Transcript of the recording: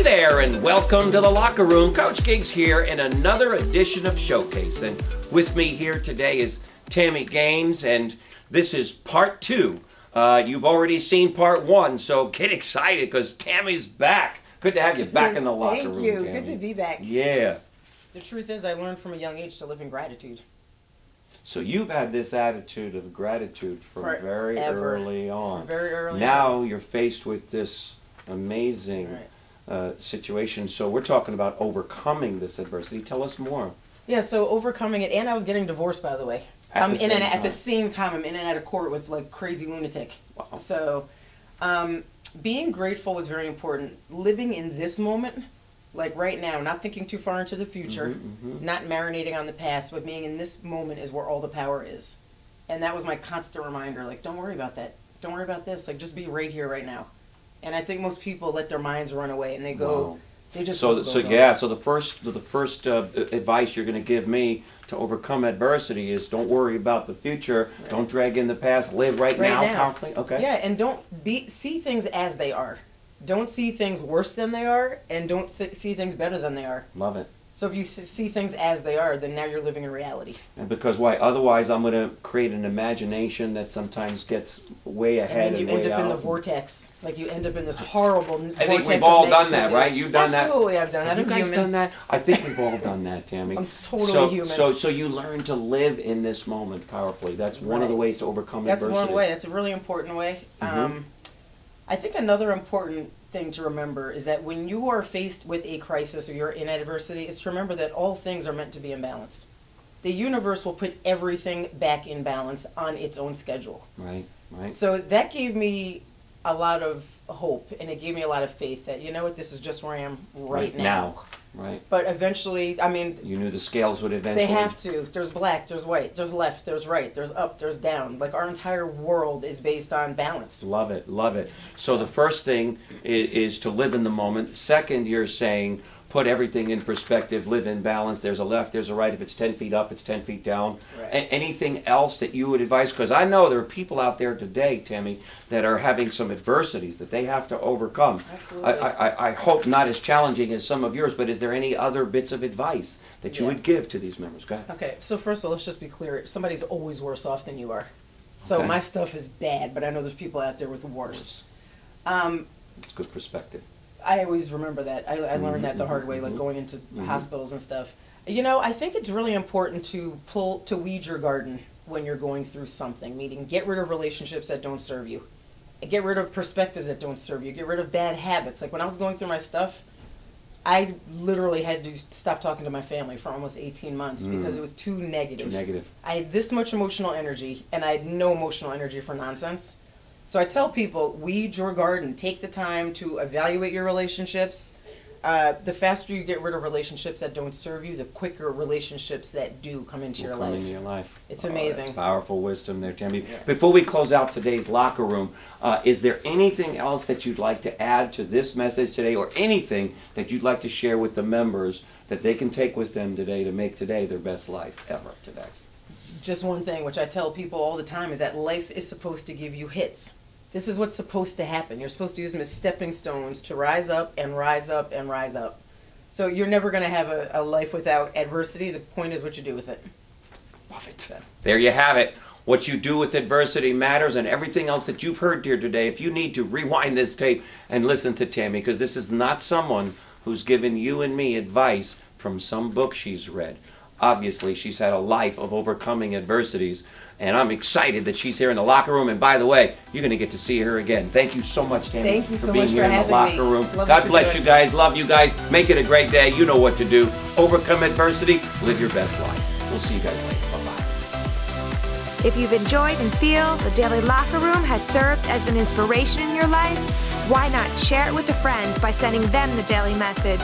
Hey there, and welcome to the Locker Room. Coach Giggs here in another edition of Showcase. And with me here today is Tami Gaines, and this is part 2. You've already seen part 1, so get excited because Tami's back. Good to have you back in the locker room, Thank you. Tami. Good to be back. Yeah. The truth is, I learned from a young age to live in gratitude. So you've had this attitude of gratitude from very early on. From very early now on. You're faced with this amazing Right. situation. So we're talking about overcoming this adversity. Tell us more. Yeah, so overcoming it, and I was getting divorced, by the way. At the same time, I'm in and out of court with like crazy lunatic. Wow. So, being grateful was very important. Living in this moment, like right now, not thinking too far into the future, not marinating on the past, but being in this moment is where all the power is. And that was my constant reminder, like, don't worry about that. Don't worry about this. Like, just be right here, right now. And I think most people let their minds run away and they go, Wow. they just So go. the first advice you're going to give me to overcome adversity is don't worry about the future, don't drag in the past, live right now. Powerfully. Okay. Yeah, and don't see things as they are. Don't see things worse than they are, and don't see things better than they are. Love it. So if you see things as they are, then now you're living in reality. And because why? Otherwise, I'm going to create an imagination that sometimes gets way ahead And then you way end up in out. the vortex. Like you end up in this horrible vortex. I think we've all done that, right? You've done that. Absolutely, I've done that. Have you guys done that? I think we've all done that, Tami. I'm totally human. So you learn to live in this moment powerfully. That's one of the ways to overcome adversity. That's one way. That's a really important way. I think another important thing to remember is that when you are faced with a crisis or you're in adversity, is to remember that all things are meant to be in balance. The universe will put everything back in balance on its own schedule. Right, right. So that gave me a lot of hope, and it gave me a lot of faith that, you know what, this is just where I am right now. Right. But eventually, I mean... You knew the scales would eventually... They have to. There's black, there's white, there's left, there's right, there's up, there's down. Like, our entire world is based on balance. Love it, love it. So the first thing is to live in the moment. Second, you're saying put everything in perspective, live in balance. There's a left, there's a right. If it's 10 feet up, it's 10 feet down. Right. Anything else that you would advise? Because I know there are people out there today, Tami, that are having some adversities that they have to overcome. Absolutely. I hope not as challenging as some of yours, but is there any other bits of advice that you would give to these members? Go ahead. Okay, so first of all, let's just be clear. Somebody's always worse off than you are. So Okay. my stuff is bad, but I know there's people out there with worse. It's good perspective. I always remember that. I learned that the hard way, like going into hospitals and stuff. You know, I think it's really important to weed your garden when you're going through something, meaning get rid of relationships that don't serve you. Get rid of perspectives that don't serve you. Get rid of bad habits. Like when I was going through my stuff, I literally had to stop talking to my family for almost 18 months because it was too negative. Too negative. I had this much emotional energy, and I had no emotional energy for nonsense. So I tell people, weed your garden. Take the time to evaluate your relationships. The faster you get rid of relationships that don't serve you, the quicker relationships that do come into your life. Into your life. It's amazing. That's powerful wisdom there, Tami. Yeah. Before we close out today's locker room, is there anything else that you'd like to add to this message today, or anything that you'd like to share with the members that they can take with them today to make today their best life ever today? Just one thing, which I tell people all the time, is that life is supposed to give you hits. This is what's supposed to happen. You're supposed to use them as stepping stones to rise up and rise up and rise up. So you're never going to have a life without adversity. The point is what you do with it. Love it. There you have it. What you do with adversity matters, and everything else that you've heard here today, if you need to rewind this tape and listen to Tami, because this is not someone who's given you and me advice from some book she's read. Obviously, she's had a life of overcoming adversities, and I'm excited that she's here in the locker room. And by the way, you're going to get to see her again. Thank you so much, Tami, Thank you so for being much here for in the having locker me. room. Love God bless you guys. Love you guys. Make it a great day. You know what to do. Overcome adversity. Live your best life. We'll see you guys later. Bye-bye. If you've enjoyed and feel the Daily Locker Room has served as an inspiration in your life, why not share it with a friend by sending them the daily message?